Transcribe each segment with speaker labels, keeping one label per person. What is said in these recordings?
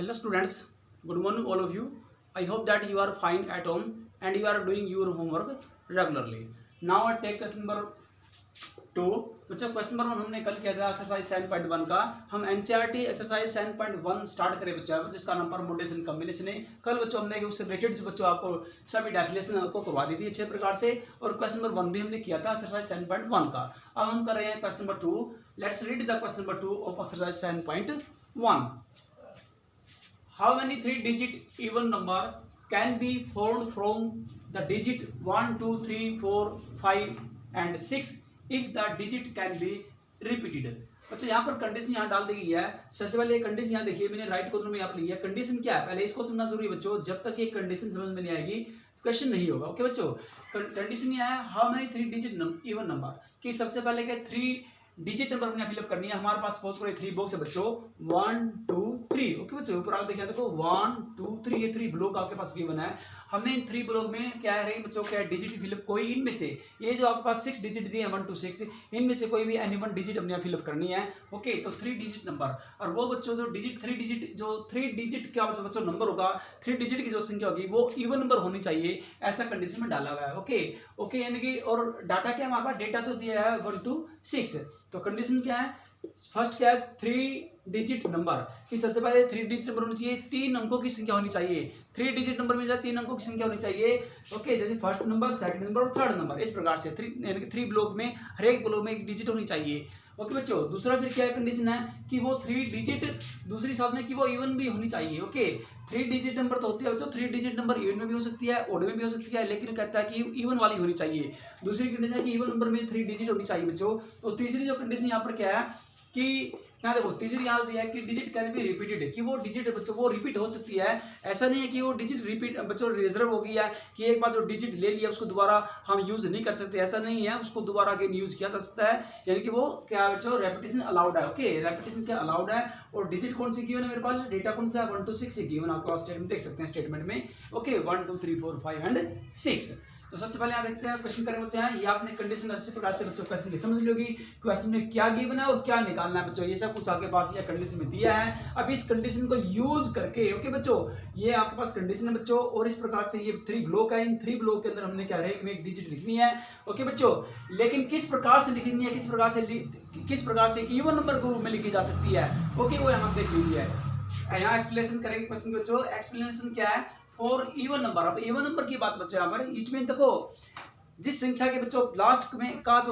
Speaker 1: Hello students, good morning all of you. I hope that you are fine at home and you are doing your homework regularly. Now I take question number 2. बच्चों question number 1 हमने कल किया था exercise 7.1 का. हम NCERT exercise 7.1 start करें बच्चों जिसका नाम परमुटेशन कॉम्बिनेशन है. कल बच्चों हमने उससे रिलेटेड जो बच्चों आपको सभी डेफिनेशन को करवा दी थी अच्छे प्रकार से और क्वेश्चन नंबर 1 भी हमने किया था एक्सरसाइज 7.1 का. अब हम कर रहे हैं question number 2. Let's read the question number 2 of exercise 7.1. How many 3-digit even number can be formed from the digit 1, 2, 3, 4, 5 and 6 if the digit can be repeated. बच्चों यहाँ पर कंडीशन यहाँ डाल दी गई है. सबसे पहले कंडीशन यहाँ देखिए मैंने राइट कॉर्नर में यहाँ पर लिया है. कंडीशन क्या है पहले इसको समझना जरूरी है बच्चों. जब तक ये कंडीशन समझ में नहीं आएगी क्वेश्चन नहीं होगा. ओके बच्चों, कंडीशन ये है how many 3-digit even number कि सबसे पहले के 3 डिजिट नंबर हमने फिलअप करनी है. हमारे पास सपोज करो 3 बॉक्स है बच्चों 1, 2, 3. ओके बच्चों ऊपर आप देखिए देखो 1, 2, 3 ये 3 ब्लॉक आपके पास गिवन है. हमने इन 3 ब्लॉक में क्या है बच्चों क्या डिजिट फिलअप कोई इनमें से ये जो आपके पास 6 डिजिट दिए हैं 1 to 6 इनमें से कोई भी एनी वन डिजिट अपने फिलअप करनी है. ओके तो 3 डिजिट नंबर और वो बच्चों जो डिजिट 3 डिजिट क्या बच्चों नंबर होगा 3 डिजिट की जो संख्या होगी वो इवन नंबर होनी चाहिए ऐसा कंडीशन में डाला हुआ है. ओके यानी कि और डाटा क्या हमारे पास डेटा तो दिया है 1 to 6. तो कंडीशन क्या है फर्स्ट क्या है 3 डिजिट नंबर कि सबसे पहले 3 डिजिट नंबर होनी चाहिए 3 अंकों की संख्या होनी चाहिए. 3 डिजिट नंबर में 3 अंकों की संख्या होनी चाहिए. ओके जैसे फर्स्ट नंबर सेकंड नंबर और थर्ड नंबर इस प्रकार से 3 यानी कि 3 ब्लॉक में हर एक ब्लॉक में एक डिजिट होनी चाहिए. ओके बच्चों दूसरा फिर क्या कंडीशन है कि वो 3 डिजिट दूसरी साथ में कि वो इवन भी होनी चाहिए. ओके 3 डिजिट नंबर तो होती है बच्चों 3 डिजिट नंबर इवन में भी हो सकती है ओड में भी हो सकती है लेकिन कहता है कि इवन वाली होनी चाहिए. दूसरी कंडीशन है कि इवन नंबर में 3 डिजिट होनी चाहिए बच्चों. तो तीसरी जो कंडीशन यहाँ पर क्या है कि यहाँ देखो तीसरी यहाँ दिया है कि डिजिट कैन बी रिपीटेड कि वो डिजिट बच्चों वो रिपीट हो सकती है. ऐसा नहीं है कि वो डिजिट रिपीट बच्चों रिजर्व हो गई है कि एक बार जो डिजिट ले लिया उसको दोबारा हम यूज नहीं कर सकते. ऐसा नहीं है उसको दोबारा अगेन यूज किया जा सकता है यानी कि वो क्या बच्चों रेपिटेशन अलाउड है. ओके रेपिटेशन क्या अलाउड है और डिजिट कौन सी गिवन है मेरे पास डेटा कौन सा है 1 to 6 गिवन आपको स्टेटमेंट देख सकते हैं स्टेटमेंट में. Okay 1, 2, 3, 4, 5 and 6. तो सबसे पहले यहाँ देखते हैं क्वेश्चन करें बच्चों. ये आपने कंडीशन अच्छे प्रकार से बच्चों क्वेश्चन की समझ लोगी क्वेश्चन में क्या गिवन है और क्या निकालना है बच्चों. ये सब कुछ आपके पास ये कंडीशन में दिया है. अब इस कंडीशन को यूज करके ओके बच्चों ये आपके पास कंडीशन है बच्चों और इस प्रकार से ये 3 ब्लॉक है. इन 3 ब्लॉक के अंदर हमने क्या है एक डिजिट लिखनी है. ओके बच्चों लेकिन किस प्रकार से लिखनी है किस प्रकार से इवन नंबर के रूप में लिखी जा सकती है. ओके वो यहाँ देख लीजिए. यहाँ एक्सप्लेनेशन करेंगे क्वेश्चन बच्चों. एक्सप्लेनेशन क्या है फॉर इवन नंबर. अब इवन नंबर की बात बच्चों यहाँ पर इट मीन देखो जिस संख्या के बच्चों लास्ट में का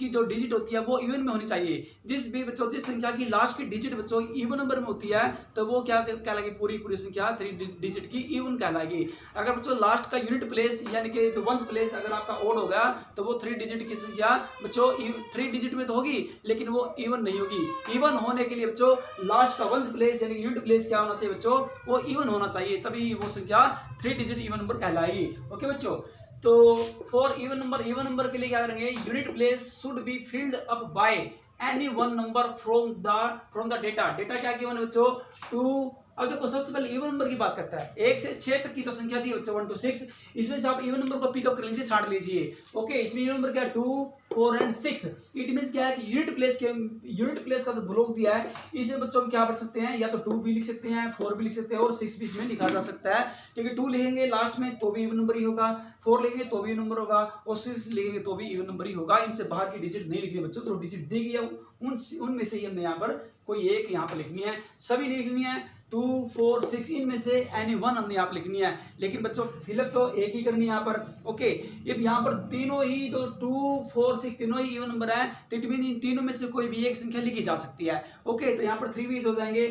Speaker 1: जो डिजिट होती है वो इवन में होनी चाहिए. जिस संख्या की लास्ट की डिजिट बच्चों इवन नंबर में होती है तो वो क्या कहलाएगी पूरी संख्या 3 डिजिट की इवन कहलाएगी. अगर बच्चों लास्ट का यूनिट प्लेस यानी कि जो वंस प्लेस अगर आपका ओड हो गया तो वो 3 डिजिट की संख्या बच्चों 3 डिजिट में तो होगी लेकिन वो इवन नहीं होगी. इवन होने के लिए बच्चों लास्ट का वंस प्लेस यानी यूनिट प्लेस क्या होना चाहिए बच्चों वो इवन होना चाहिए तभी वो संख्या 3 डिजिट इवन नंबर कहलाएगी. ओके बच्चों तो फॉर इवन नंबर के लिए क्या करेंगे unit place should be filled up by any one number from the data क्या गिवन है बच्चों 2. अब देखो सबसे पहले इवन नंबर की बात करता है 1 से 6 तक की जो संख्या थी बच्चों 1 to 6 इसमें से आप इवन नंबर को पिकअप कर लीजिए छाड़ लीजिए. ओके इसमें इवन नंबर क्या है 2, 4 एंड 6. इट मींस क्या है कि यूनिट प्लेस का जो ब्लॉक दिया है इसे बच्चों हम क्या पढ़ सकते हैं या तो 2 भी लिख सकते हैं 4 भी लिख सकते हैं और 6 भी इसमें लिखा जा सकता है. क्योंकि 2 लिखेंगे लास्ट में तो भी इवन नंबर ही होगा 4 लिखेंगे तो भी इवन नंबर होगा और 6 लिखेंगे तो भी इवन नंबर ही होगा. इनसे बाहर की डिजिट नहीं लिखनी है बच्चों. तो डिजिट दी गई है उनमें से ही हमने यहाँ पर कोई एक यहाँ पर लिखनी है. सभी नहीं लिखनी है 2, 4, 6 इनमें से एनी वन हमने यहाँ पर लिखनी है लेकिन बच्चों फिलअप तो एक ही करनी है यहाँ पर. ओके ये यहाँ पर तीनों ही जो 2, 4, 6 तीनों ही इवन नंबर है तो इट मीन इन तीनों में से कोई भी एक संख्या लिखी जा सकती है. ओके तो यहाँ पर 3 वेज हो जाएंगे.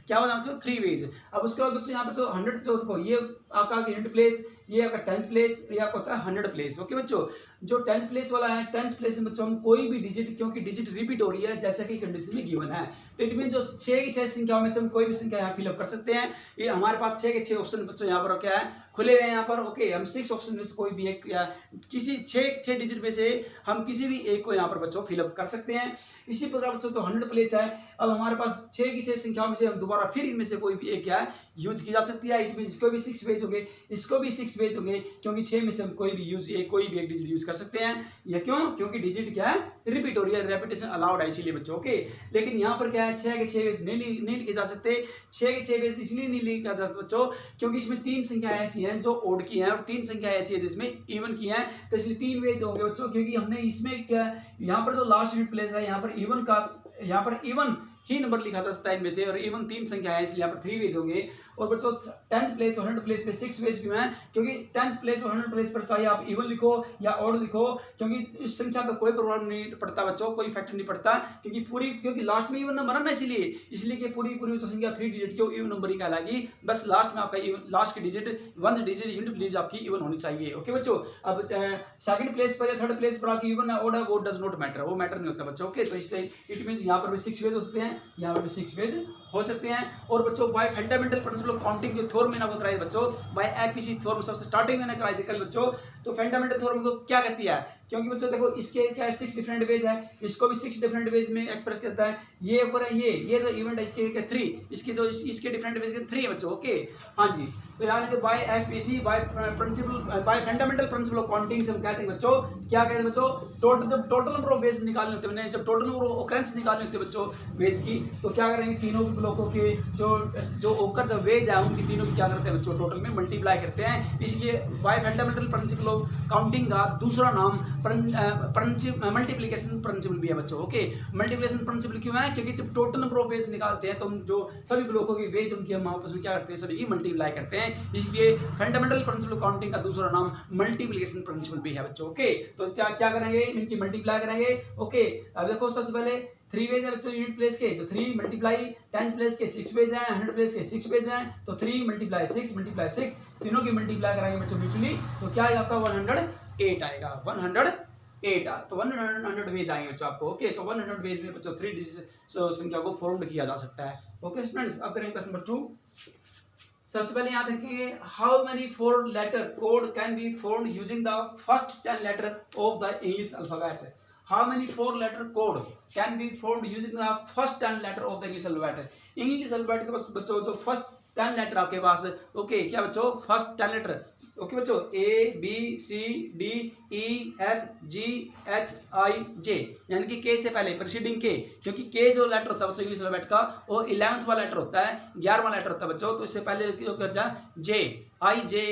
Speaker 1: क्या हो जाएगा 3 वेज. अब उसके बाद बच्चों यहाँ पर जो 100 जो देखो ये आपका यूनिट प्लेस ये आपका 10th प्लेस ये आपका होता है 100 प्लेस. ओके बच्चों जो 10th प्लेस वाला है 10th प्लेस में बच्चों हम कोई भी डिजिट क्योंकि डिजिट रिपीट हो रही है जैसा कि कंडीशन में गिवन है तो इट मीन जो 6 की 6 संख्याओं में से हम कोई भी संख्या यहाँ फिलअप कर सकते हैं. ये हमारे पास 6 के 6 ऑप्शन बच्चों यहाँ पर क्या है खुले हुए हैं यहाँ पर. ओके हम 6 ऑप्शन में से कोई भी एक या किसी 6 डिजिट में से हम किसी भी एक को यहाँ पर बच्चों फिलअप कर सकते हैं. इसी प्रकार बच्चों तो 100 प्लेस है. अब हमारे पास 6 की 6 संख्याओं में से हम दोबारा फिर इनमें से कोई भी एक क्या यूज की जा सकती है. इट मीन कोई भी 6 वेज होंगे, इसको भी 6 वेज होंगे, क्योंकि 6 में से हम कोई भी एक डिजिट यूज कर सकते हैं। यह क्यों? क्योंकि डिजिट क्या है, रिपीट हो रही है, रेपिटेशन अलाउड है इसीलिए बच्चों। ओके, लेकिन यहाँ पर क्या है, 6 के 6 वेज नहीं लिखे जा सकते। 6 के 6 वेज इसलिए नहीं लिखा जा सकता बच्चों, क्योंकि इसमें 3 संख्याएं ऐसी हैं जो ओड की हैं और 3 संख्याएं ऐसी है जिसमें इवन की हैं, तो इसलिए 3 वेज होंगे बच्चों। क्योंकि हमने इसमें क्या, यहाँ पर जो लास्ट यूनिट प्लेस है, यहाँ पर इवन ही नंबर लिखा जा सकता है इनमें से, और इवन 3 संख्या है, इसलिए यहाँ पर 3 वेज होंगे। और बच्चों 10th प्लेस और 100th प्लेस पे 6 वेज क्यों है? क्योंकि 10th प्लेस और 100th प्लेस पर चाहे आप इवन लिखो या ऑड लिखो, क्योंकि इस संख्या का कोई प्रभाव नहीं पड़ता बच्चों, कोई फैक्टर नहीं पड़ता, क्योंकि लास्ट में इवन नंबर है ना, इसलिए कि पूरी संख्या 3 डिजिट की इवन नंबर ही कहलाएगी। बस लास्ट में आपका लास्ट की डिजिट 1 डिजिट यूनिट प्लीज आपकी इवन होनी चाहिए। ओके बच्चों, अब सेकंड प्लेस पर या थर्ड प्लेस पर आपकी इवन है ऑड है, वो डज नॉट मैटर, वो मैटर नहीं होता बच्चों। ओके, तो इससे इट मींस यहाँ पर भी 6 वेज हो सकते हैं, यहाँ पर भी 6 वेज हो सकते हैं। और बच्चों bye fundamental principle of counting जो थ्योरम मैंने आपको कराई बच्चों, बाय एपीसी थ्योरम सबसे स्टार्टिंग मैंने कराई थी कल बच्चों। तो फंडामेंटल थ्योरम को क्या कहती है? क्योंकि बच्चों देखो इसके क्या है, 6 डिफरेंट वेज है, इसको भी 6 डिफरेंट वेज में एक्सप्रेस करता है। ये ऊपर है, ये जो इवेंट है इसके 3, इसके डिफरेंट वेज के 3 है बच्चों। ओके, हाँ जी, तो यानी by FPC by fundamental principle of counting से हम कहते हैं बच्चों, क्या कहते हैं बच्चों, जब टोटल नंबर ऑफ वेज निकालने होते हैं, जब टोटल नंबर ऑफ ऑकरेंस निकालने होते हैं बच्चों वेज की, तो क्या करेंगे, तीनों ब्लॉकों के जो ओकर जो वेज है उनकी तीनों की क्या करते हैं बच्चों, टोटल में मल्टीप्लाई करते हैं। इसलिए bye fundamental principle of counting का दूसरा नाम मल्टीप्लिकेशन प्रिंसिपल भी है बच्चों। ओके, मल्टीप्लिकेशन प्रिंसिपल क्यों है? क्योंकि जब टोटल नंबर ऑफ वेज निकालते हैं तो हम जो सभी ब्लॉकों की वेज उनकी हम आपस में क्या करते हैं, सभी की मल्टीप्लाई करते हैं। इसलिए फंडामेंटल प्रिंसिपल ऑफ काउंटिंग का दूसरा नाम मल्टीप्लिकेशन प्रिंसिपल भी है बच्चों। ओके, तो क्या करेंगे, इनकी मल्टीप्लाई करेंगे। ओके, अब देखो सबसे पहले 3 वेज है बच्चों यूनिट प्लेस के, तो 3 मल्टीप्लाई 10 प्लेस के 6 वेज हैं, 100 प्लेस के 6 वेज हैं, तो 3 मल्टीप्लाई 6 तीनों की मल्टीप्लाई कराएंगे बच्चों म्यूचुअली, तो क्या आएगा आपका 108 आएगा, 108 तो 100 वेज आएंगे बच्चों आपको। ओके, तो 100 वेज में बच्चों 3 डिजिट संख्या को फॉर्म किया जा सकता है। ओके स्टूडेंट्स, अब करेंगे क्वेश्चन नंबर 2। सबसे पहले यहाँ देखेंगे, how many 4 letter code can be formed using the first 10 letter of the English alphabet. How many 4 letter code can be formed using the first 10 letter of the English alphabet? English alphabet के पास बच्चों जो first 10 letter आपके पास, okay क्या बच्चों, first 10 letter. Okay बच्चों, A B C D E F G H I J, यानी कि K से पहले प्रीसीडिंग K, क्योंकि K जो लेटर होता है बच्चों इंग्लिश अल्फाबेट का, वो 11वां लेटर होता है, 11वां लेटर होता है बच्चों, तो इससे पहले क्या होता है, J I J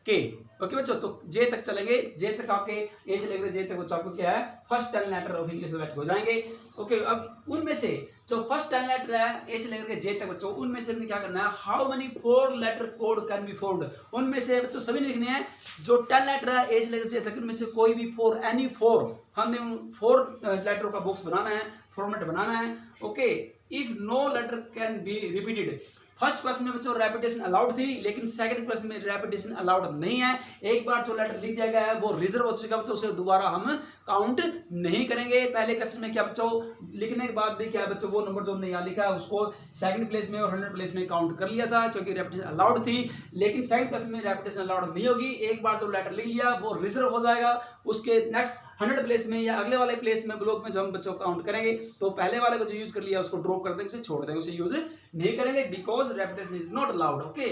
Speaker 1: K। Okay बच्चों, तो जे तक चलेंगे, जे तक आपके ए से लेकर जे तक बच्चों आपको क्या है, first 10 letter of English alphabet हो जाएंगे। ओके, अब उनमें से जो फर्स्ट 10 लेटर है ए से लेकर जे तक बच्चों, उनमें से क्या करना है, how many 4 letter code can be formed, उनमें से बच्चों सभी लिखने हैं जो 10 लेटर है ए से लेकर जे तक, उनमें से कोई भी 4 एनी 4 हमने 4 लेटरों का बॉक्स बनाना है, फॉर्मेट बनाना है। Okay, if no letter can be repeated, first question में बच्चों रेपिटेशन अलाउड थी, लेकिन सेकंड क्वेश्चन में रेपिटेशन अलाउड नहीं है। एक बार जो लेटर लिख दिया गया है वो रिजर्व हो चुका है बच्चों, उसे दोबारा हम काउंट नहीं करेंगे। पहले क्वेश्चन में क्या बच्चों, लिखने के बाद भी क्या है बच्चों, वो नंबर जो हमने यहाँ लिखा है उसको सेकंड प्लेस में और 100 प्लेस में काउंट कर लिया था, क्योंकि रेपिटेशन अलाउड थी। लेकिन सेकंड क्वेश्चन में रेपिटेशन अलाउड नहीं होगी, एक बार जो लेटर लिख लिया वो रिजर्व हो जाएगा, उसके नेक्स्ट 100 प्लेस में या अगले वाले प्लेस में ब्लॉक में जब हम बच्चों काउंट करेंगे तो पहले वाले को जो यूज कर लिया उसको ड्रॉप कर देंगे, उसे छोड़ देंगे, उसे यूज नहीं करेंगे, because repetition is not allowed. Okay,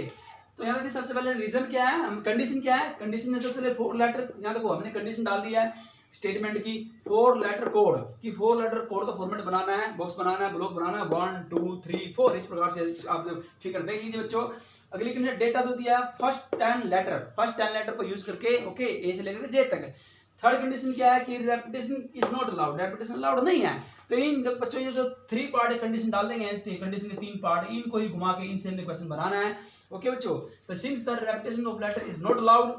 Speaker 1: तो यहाँ देखिए सबसे पहले रीजन क्या है, हम कंडीशन क्या है, कंडीशन में सबसे पहले 4 लेटर, यहाँ देखो हमने कंडीशन डाल दिया है स्टेटमेंट की 4 लेटर कोड की, 4 लेटर कोड का फॉर्मेट बनाना है, बॉक्स बनाना है, ब्लॉक बनाना है, 1 2 3 4 इस प्रकार से आप फिगर देख लीजिए बच्चों। अगली कंडीशन डेटा जो दिया है फर्स्ट 10 लेटर को यूज करके, ओके ए से लेकर जे तक। थर्ड कंडीशन क्या है कि repetition is not allowed, repetition allowed नहीं है। तो इन बच्चों ये जो 3 पार्ट कंडीशन डाल देंगे, कंडीशन के 3 पार्ट, इनको ही घुमा के इनसे हमने क्वेश्चन बनाना है। ओके बच्चों, तो since the repetition of letter is not allowed,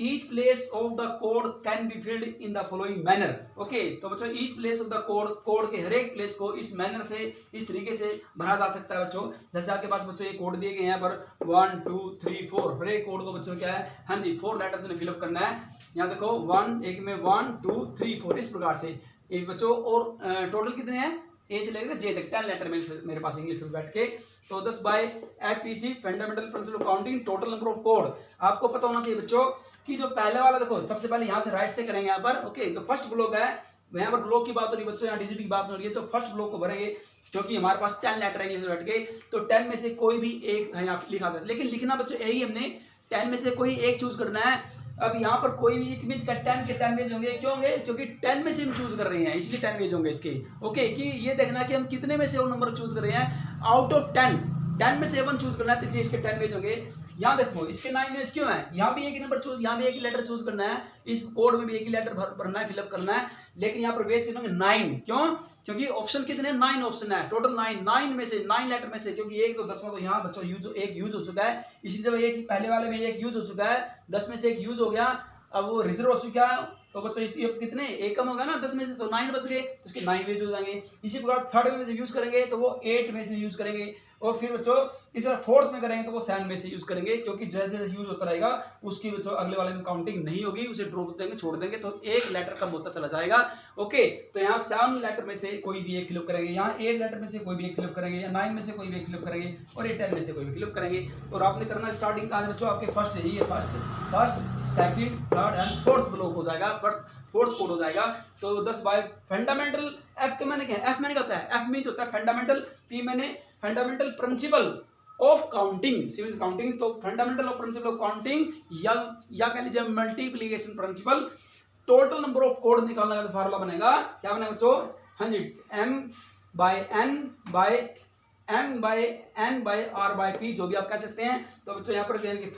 Speaker 1: each place of the code can be filled in the following manner. Okay, तो बच्चों each place of the code के हर एक प्लेस को इस मैनर से, इस तरीके से भरा जा सकता है बच्चों। जैसे आपके पास बच्चों ये कोड दिए गए हैं पर 1 2 3 4, हर एक कोड को बच्चों क्या है, हाँ जी 4 लेटर्स में फिलअप करना है। यहाँ देखो 1 एक में 1 2 3 4 इस प्रकार से एक बच्चों, और टोटल कितने हैं ए से लेकर जे तक 10 लेटर मेरे पास इंग्लिश में बैठ के। तो 10 by FPC fundamental principle of counting total number of code. आपको पता होना चाहिए बच्चों कि जो पहले वाला देखो सबसे पहले यहाँ से राइट से करेंगे यहाँ पर। ओके, जो फर्स्ट ब्लॉक है यहाँ पर ब्लॉक की बात हो रही है बच्चों, यहाँ डिजिट की बात हो रही है, तो फर्स्ट ब्लॉक को भरेंगे क्योंकि हमारे पास 10 लेटर इंग्लिश में बैठ के, तो 10 में से कोई भी एक यहाँ लिखा था, लेकिन लिखना बच्चों यही हमने 10 में से कोई एक चूज करना है। अब यहाँ पर कोई भी एक इमेज का 10 के 10 वेज होंगे, क्यों होंगे? क्योंकि 10 में से हम चूज कर रहे हैं, इसलिए 10 वेज होंगे इसके। ओके, कि ये देखना कि हम कितने में से वो नंबर चूज कर रहे हैं आउट ऑफ 10 में से 1 चूज करना है, तो इसलिए इसके 10 वेज होंगे। यहाँ देखो इसके 9 वेज क्यों है? यहाँ भी एक ही नंबर चूज, यहाँ भी एक ही लेटर चूज करना है, इस कोड में भी एक ही लेटर भरना है, फिलअप करना है, लेकिन यहाँ पर वेज कितने होंगे? 9। क्यों? क्योंकि ऑप्शन कितने? 9 ऑप्शन है, टोटल 9 में से 9 लेटर में से, क्योंकि एक तो 10 में तो यहाँ बच्चों एक यूज हो चुका है, इसी जब एक पहले वाले में एक यूज हो चुका है, 10 में से एक यूज हो गया, अब वो रिजर्व हो चुका है, तो बच्चों ये कितने? एक कम होगा ना 10 में से, तो 9 बच गए, तो इसके 9 वेज हो जाएंगे। इसी प्रकार थर्ड में से यूज करेंगे तो वो 8 में से यूज करेंगे, और फिर बच्चों इस तरह फोर्थ में करेंगे तो वो 7 में से यूज करेंगे, क्योंकि जैसे जैसे यूज होता रहेगा उसकी बच्चों अगले वाले में काउंटिंग नहीं होगी, उसे ड्रॉप देंगे, छोड़ देंगे, तो एक लेटर कम होता चला जाएगा। ओके, तो यहाँ 7 लेटर में से कोई भी एक फिलअप करेंगे, यहाँ 8 लेटर में से कोई भी एक फिलअप करेंगे, या 9 में से कोई भी एक फिलअप करेंगे, और 10 में से कोई भी फिलअप करेंगे। और आपने करना स्टार्टिंग कहाँ से बच्चों? आपके फर्स्ट यही है, first second third and fourth block हो जाएगा, फोर्थ कोड हो जाएगा। तो 10 बाय फंडामेंटल एफ के मैंने क्या है? एफ मैंने क्या होता है? एफ मीन्स होता है फंडामेंटल, पी मैंने fundamental principle of counting, C means counting, तो fundamental of principle of counting, या कह लीजिए multiplication principle. Total number of code निकालने का फार्मूला बनेगा, क्या बनेगा बच्चों? 100 m by n by r by p, जो भी आप कह सकते हैं। तो बच्चों यहाँ पर कहेंगे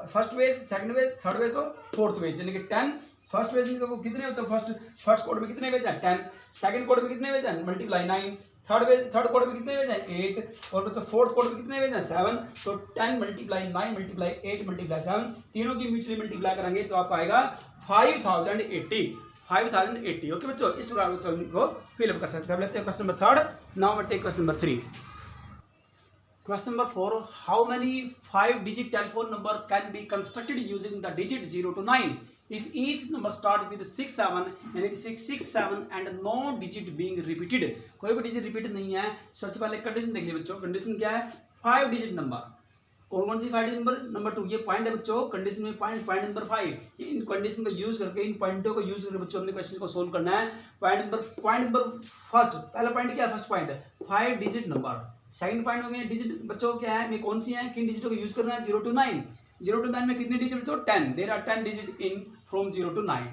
Speaker 1: first ways, second ways, third ways और फोर्थ वेज, यानी कि 10 फर्स्ट वेज में तो कितने बच्चों? फर्स्ट कोड में कितने वेज हैं? 10। सेकंड कोड में कितने वेज हैं? मल्टीप्लाई 9। थर्ड कोड में कितने वेज हैं? 8। और बच्चों फोर्थ कोड में कितने वेज हैं? 7। तो 10 मल्टीप्लाई 9 मल्टीप्लाई 8 मल्टीप्लाई 7, तीनों की म्यूचुअली मल्टीप्लाई करेंगे तो आपको आएगा 5080। ओके बच्चों, इस प्रकार बच्चों को फिलअप कर सकते हैं। अब लेते हैं question number 3। Now we take question number 3। Question number 4. How many 5-digit telephone number can be constructed using the digit 0 to 9 if each number start with 6 7, यानी कि 6 6 7 and no digit being repeated? कोई भी digit repeat नहीं है। सबसे पहले condition देख लिया बच्चों। कंडीशन क्या है? 5 डिजिट नंबर। कौन कौन सी 5 डिजिट नंबर? नंबर 2 ये पॉइंट है बच्चों, कंडीशन में पॉइंट नंबर 5। इन कंडीशन को यूज करके, इन पॉइंटों को यूज करके बच्चों अपने क्वेश्चन को सोल्व करना है। पॉइंट नंबर फर्स्ट, पहला पॉइंट क्या है? First point 5 digit number. Second point हो गया डिजिट बच्चों क्या है, में कौन सी है, किन डिजिटों को यूज करना है? 0 to 9। 0 to 9 में कितने डिजिट बच्चों? 10। There are 10 digit in from 0 to 9।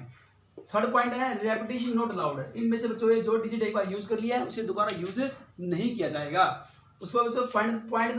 Speaker 1: Third point है रेपिटेशन नॉट अलाउड। इनमें से बच्चों जो डिजिट एक बार यूज कर लिया है उसे दोबारा यूज नहीं किया जाएगा। उसके बाद बच्चों पॉइंट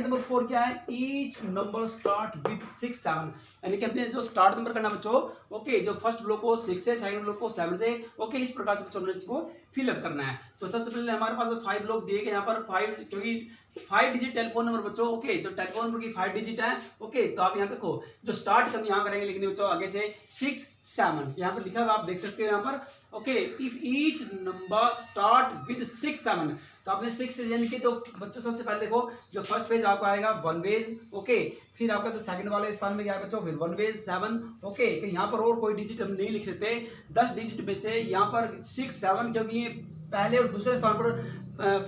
Speaker 1: नंबर 4 क्या है? ईच नंबर स्टार्ट विद 6 7, यानी कि अपने जो स्टार्ट नंबर करना बच्चों, ओके, जो फर्स्ट ब्लॉक को 6 से, सेकंड ब्लॉक को 7 से, ओके, इस प्रकार से बच्चों ने इसको फिलअप करना है। तो सबसे पहले हमारे पास 5 ब्लॉक दिए गए, यहाँ पर 5, क्योंकि 5 डिजिट टेलीफोन नंबर बच्चों, ओके, जो टेलीफोन नंबर की 5 डिजिट है, ओके, तो आप यहाँ देखो जो स्टार्ट हम यहाँ करेंगे लिखने बच्चों आगे से 6 7, यहाँ पर लिखा हुआ आप देख सकते हो यहाँ पर, okay, if each number start with 6 7, तो आपने 6 यानी कि तो बच्चों सबसे पहले देखो जो फर्स्ट पेज आपको आएगा 1 वेज, ओके, फिर आपका तो सेकंड वाले स्थान में क्या बच्चों? फिर 1 वेज 7, ओके, कि यहाँ पर और कोई डिजिट हम नहीं लिख सकते। 10 डिजिट में से यहाँ पर 6 7, क्योंकि ये पहले और दूसरे स्थान पर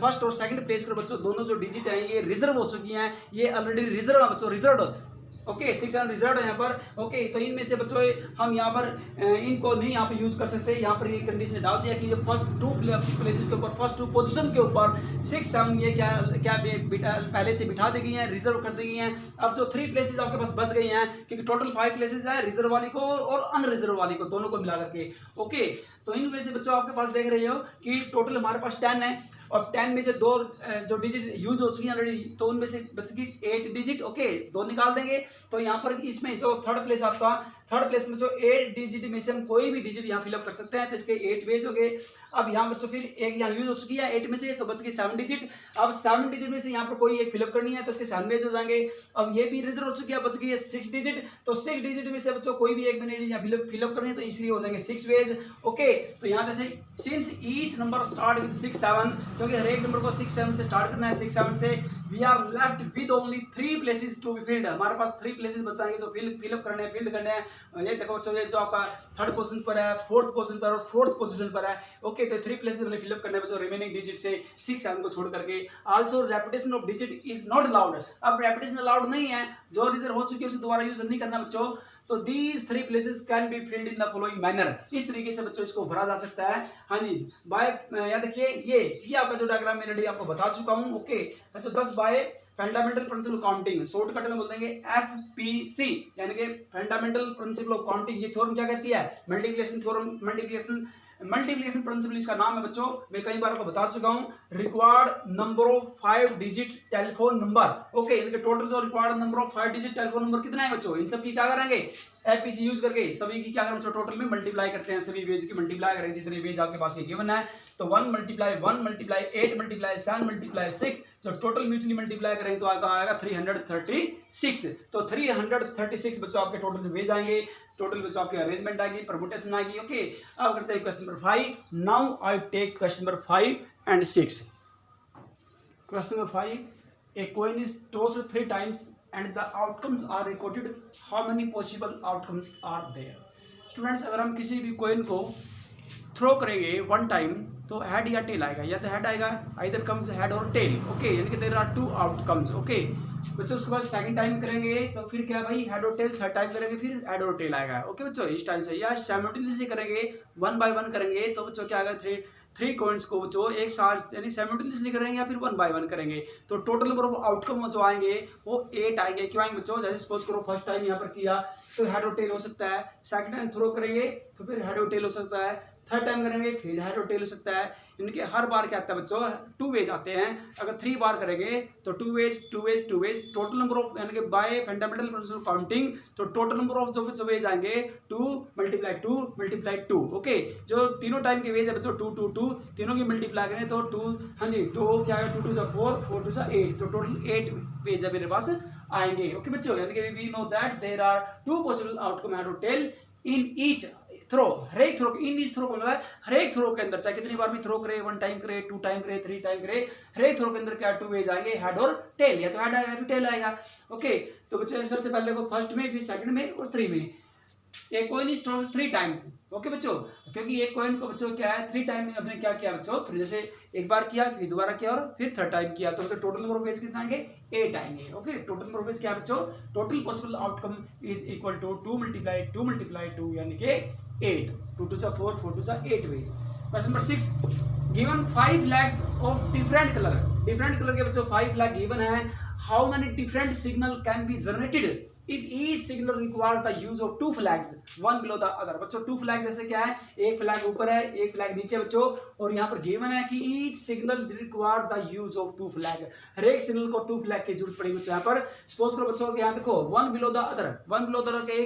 Speaker 1: फर्स्ट और सेकंड प्लेस पर बच्चों दोनों जो डिजिट हैं ये रिजर्व हो चुकी हैं, ये ऑलरेडी रिजर्व है बच्चों, रिजर्व, ओके, 6 7 रिजर्व है यहाँ पर, ओके, तो इनमें से बच्चों हम यहाँ पर इनको नहीं यहाँ पर यूज कर सकते। यहाँ पर ये कंडीशन डाल दिया कि जो फर्स्ट 2 प्लेसेस के ऊपर, फर्स्ट 2 पोजीशन के ऊपर 6 7 ये क्या पहले से बिठा दी गई हैं, रिजर्व कर दी गई हैं। अब जो 3 प्लेसेस आपके पास बच गई हैं, क्योंकि टोटल 5 प्लेसेस है, रिजर्व वाली को और अनरिजर्व वाली को, दोनों को मिला करके, ओके, तो इनमें से बच्चों आपके पास देख रहे हो कि टोटल हमारे पास 10 है, और 10 में से 2 जो डिजिट यूज हो चुकी है ऑलरेडी, तो उनमें से बच गई 8 डिजिट, ओके, 2 निकाल देंगे। तो यहाँ पर इसमें जो थर्ड प्लेस आपका, थर्ड प्लेस में जो 8 डिजिट में से हम कोई भी डिजिट यहाँ फिलअप कर सकते हैं, तो इसके 8 वेज हो गए। अब यहाँ बच्चों फिर एक यहाँ यूज हो चुकी है 8 में से, तो बच गई 7 डिजिट। अब 7 डिजिट में से यहाँ पर कोई एक फिलअप करनी है, तो इसके 7 वेज हो जाएंगे। अब ये भी रिजर्व हो चुकी है, बच गई है 6 डिजिट, तो 6 डिजिट में से बच्चों कोई भी एक मैंने यहाँ फिलअप करनी है, तो इसलिए हो जाएंगे 6 वेज, ओके। तो यहाँ जैसे since each number start with 6 7, क्योंकि हर एक नंबर को 6 7 से स्टार्ट करना है, 6 7 से, we are left with only 3 places to be filled. हमारे पास 3 प्लेसेस बचाएंगे जो फिलअप करने हैं, फिल्ड करने हैं। ये देखो बच्चों, ये जो आपका थर्ड पोजीशन पर है, फोर्थ पोजीशन पर और फोर्थ पोजीशन पर है, ओके, तो 3 प्लेसेस हमने फिलअप करने हैं बच्चों, रिमेनिंग डिजिट से 6 7 को छोड़ करके। Also repetition of digit is not allowed. अब रेपिटेशन अलाउड नहीं है, जो रिजर्व हो चुकी है उसे दोबारा यूज नहीं करना बच्चों। तो these 3 places can be filled in the following manner, इस तरीके से बच्चों इसको भरा जा सकता है। हाँ जी, बाय याद देखिए ये आपका जो डायग्राम मैंने आपको बता चुका हूँ। ओके बच्चों 10 bye fundamental principal counting, shortcut में बोल देंगे FPC, यानी कि फंडामेंटल प्रिंसिपल ऑफ काउंटिंग। ये थ्योरम क्या कहती है? मल्टीप्लिकेशन थ्योरम, मल्टीप्लिकेशन प्रिंसिपल इसका नाम है बच्चों, मैं कई बार आपको बता चुका हूं। Required number of 5 digit telephone number. Okay, इनके टोटल जो required number of 5 digit telephone number कितना है बच्चों? इन सब की क्या करेंगे? FPC यूज करके सभी की क्या करें बच्चों? टोटल में मल्टीप्लाई करते हैं, सभी वेज की मल्टीप्लाई करेंगे जितने वेज आपके पास ये गिवन है। तो 1 मल्टीप्लाई 1 मल्टीप्लाई 8 मल्टीप्लाई 7 मल्टीप्लाई 6, जब टोटल म्यूचुअली मल्टीप्लाई करेंगे तो आएगा 336। तो 336 बच्चों आपके टोटल वेज आएंगे, टोटल बच्चों आपकी अरेंजमेंट आएगी, परमुटेशन आएगी। ओके, अब करते हैं question number 5। Now I take question number 5 and 6। Question number 5, a coin is tossed 3 times and the outcomes are recorded. How many possible outcomes are there? Students, अगर हम किसी भी कोइन को थ्रो करेंगे 1 टाइम तो हेड या tell आएगा, या तो हेड आएगा, आइदर कम्स हेड और टेल। ओके, यानी कि देयर आर 2 आउटकम्स। ओके बच्चों, उसके बाद सेकंड टाइम करेंगे तो फिर क्या भाई? हेड और टेल। थर्ड टाइम करेंगे फिर हेड और टेल आएगा। ओके बच्चों, इस टाइम से या साइमल्टेनियसली करेंगे 1 बाय 1 करेंगे तो बच्चों क्या आएगा? 3 कॉइन्स को बच्चों एक साथ यानी साइमल्टेनियसली करेंगे या फिर 1 बाय 1 करेंगे तो टोटल नंबर ऑफ आउटकम जो आएंगे वो 8 आएंगे। क्यों आएंगे बच्चों? जैसे सपोज करो फर्स्ट टाइम यहाँ पर किया तो हेड और टेल हो सकता है, सेकंड टाइम थ्रो करेंगे तो फिर हेड और टेल हो सकता है, थर्ड टाइम करेंगे फिर हेड और टेल हो सकता है। इनके हर बार क्या आता है बच्चों? 2 वेज आते हैं। अगर 3 बार करेंगे तो 2 वेज, टोटल नंबर ऑफ यानी कि बाय फंडामेंटल प्रिंसिपल काउंटिंग तो टोटल नंबर ऑफ जो वेज आएंगे 2 मल्टीप्लाई 2। ओके, जो तीनों टाइम के वेज है बच्चों 2 2 2, तीनों की मल्टीप्लाई करें तो 2, हाँ जी 2 क्या है? 2 2 जा 4, 4 2 जा 8, तो टोटल 8 वेज है मेरे पास आएंगे। ओके बच्चों, यानी कि we know that there are 2 possible outcome head और टेल इन ईच थ्रो। हर एक थ्रो, इन इस थ्रो को मतलब हर एक थ्रो के अंदर चाहे कितनी बार भी थ्रो करे, 1 टाइम करे, 2 टाइम करे, 3 टाइम करे, हर एक थ्रो के अंदर क्या 2 वेज आएंगे, हेड और टेल, या तो हेड आएगा फिर टेल आएगा। ओके, तो बच्चों सबसे पहले देखो फर्स्ट में, फिर सेकंड में और 3 में। एक coin is tossed 3 times. Okay बच्चों, क्योंकि एक कॉइन को बच्चों क्या है 3 टाइम में आपने क्या किया बच्चों? जैसे एक बार किया फिर दोबारा किया और फिर थर्ड टाइम किया तो टोटल नंबर ऑफ वेज कितना आएंगे? 8 आएंगे। ओके, टोटल नंबर ऑफ वेज क्या बच्चों? Total possible outcome is equal to 2 multiply 2 यानी कि 8, 2 2 जा 4, 4 2 जा 8 ways. Question number 6, given 5 flags of different colour के बच्चों 5 फ्लैग गिवन है। How many different signal can be generated if each signal requires the use of 2 flags one below the other? बच्चों 2 flag जैसे क्या है? एक फ्लैग ऊपर है, एक फ्लैग नीचे बच्चों, और यहाँ पर गिवन है कि each signal require the use of 2 flag। हर एक सिग्नल को 2 फ्लैग की जरूरत पड़ेगी बच्चों। यहाँ पर सपोज करो बच्चों यहाँ देखो 1 below the other के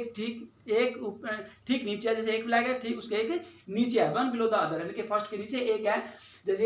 Speaker 1: ठीक नीचे है, जैसे एक फ्लैग है ठीक उसके एक नीचे है 1 below the other, यानी कि फर्स्ट के नीचे एक है, जैसे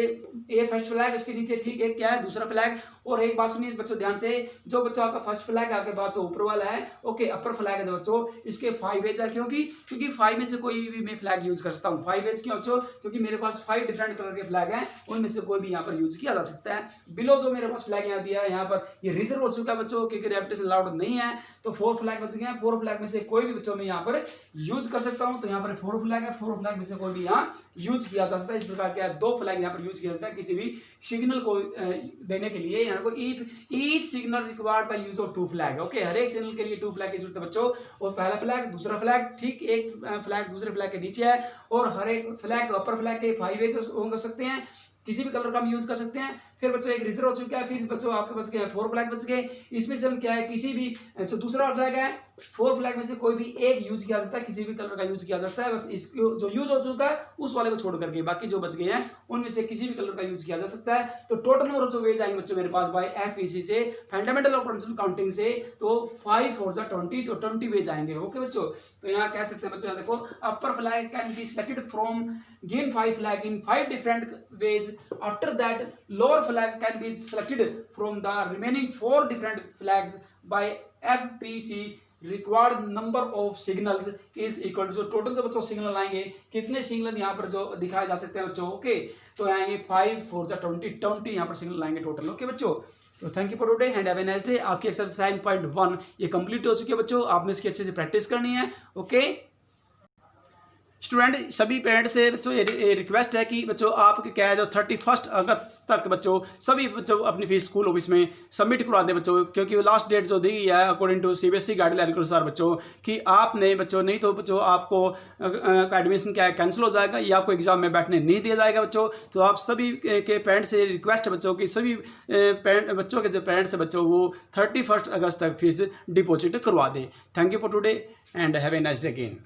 Speaker 1: ए फर्स्ट फ्लैग उसके नीचे ठीक एक क्या है? दूसरा फ्लैग। और एक बात सुनिए बच्चों ध्यान से, जो बच्चों आपका फर्स्ट फ्लैग है आपके पास जो ऊपर वाला है, ओके अपर फ्लैग है बच्चों, इसके 5 वेज है। क्योंकि 5 में से कोई भी मैं फ्लैग यूज कर सकता हूँ। 5 वेज क्यों बच्चों? क्योंकि मेरे पास 5 डिफरेंट कलर के फ्लैग हैं, उनमें से कोई भी यहाँ पर यूज किया जा सकता है। बिलो जो मेरे पास फ्लैग यहाँ दिया है यहाँ पर ये रिजर्व हो चुका है बच्चों, क्योंकि रेपिटेशन अलाउड नहीं है, तो 4 फ्लैग बच गए हैं। 4 फ्लैग में से कोई भी बच्चों में यहाँ पर यूज कर सकता हूं, तो यहाँ पर 4 फ्लैग है, 4 फ्लैग में से कोई भी यहाँ यूज किया जा सकता है। इस प्रकार के 2 फ्लैग यहाँ पर यूज किया जाता है किसी भी सिग्नल को देने के लिए। यहाँ को each signal require the use of 2 flag. Okay, हर एक सिग्नल के लिए 2 फ्लैग की जरूरत है बच्चों। और पहला फ्लैग दूसरा फ्लैग ठीक एक फ्लैग दूसरे फ्लैग के नीचे है, और हर एक फ्लैग अपर फ्लैग के 5 वेज हो सकते हैं, किसी भी कलर का हम यूज कर सकते हैं। फिर बच्चों एक रिजर्व हो चुका है, फिर बच्चों आपके पास क्या है 4 फ्लैग बच गए। इसमें से हम क्या है किसी भी जो दूसरा फ्लैग है 4 फ्लैग में से कोई भी एक यूज किया जाता है, किसी भी कलर का यूज किया जाता है। बस इसको जो यूज हो चुका है उस वाले को छोड़ करके बाकी जो बच गए हैं उनमें से किसी भी कलर का यूज किया जा सकता है। तो टोटल नंबर जो वेज आएंगे बच्चों मेरे पास बाय FPC से फंडामेंटल ऑफ प्रिंसिपल काउंटिंग से, तो 5 4 जा 20, तो 20 वेज आएंगे। ओके बच्चों, तो यहाँ कह सकते हैं बच्चों, यहाँ देखो upper flag can be selected from given 5 flag in 5 different ways. After that lower flag can be selected from the remaining 4 different flags by FPC। required number of signals is equal to, जो total जो बच्चों signal आएंगे कितने signal यहाँ पर जो दिखाए जा सकते हैं बच्चों? ओके, तो आएंगे 5 4 जा 20 यहाँ पर सिग्नल आएंगे टोटल। ओके बच्चों, तो thank you for today and have a nice day. आपकी एक्सरसाइज 9.1 ये कंप्लीट हो चुकी है बच्चों, आपने इसकी अच्छे से प्रैक्टिस करनी है। ओके। स्टूडेंट सभी पेरेंट्स से बच्चों ये रिक्वेस्ट है कि बच्चों आपके क्या है जो 31 अगस्त तक बच्चों सभी बच्चों अपनी फीस स्कूल ऑफिस में सबमिट करवा दें बच्चों, क्योंकि वो लास्ट डेट जो दी गई है अकॉर्डिंग टू CBSE गाइडलाइन के अनुसार बच्चों कि आपने बच्चों नहीं तो बच्चों आपको एडमिशन क्या है कैंसिल हो जाएगा या आपको एग्जाम में बैठने नहीं दिया जाएगा बच्चों। तो आप सभी के पेरेंट्स से रिक्वेस्ट है बच्चों की सभी बच्चों के जो पेरेंट्स हैं बच्चों वो 31 अगस्त तक फीस डिपॉजिट करवा दें। Thank you for today and have a nice day again.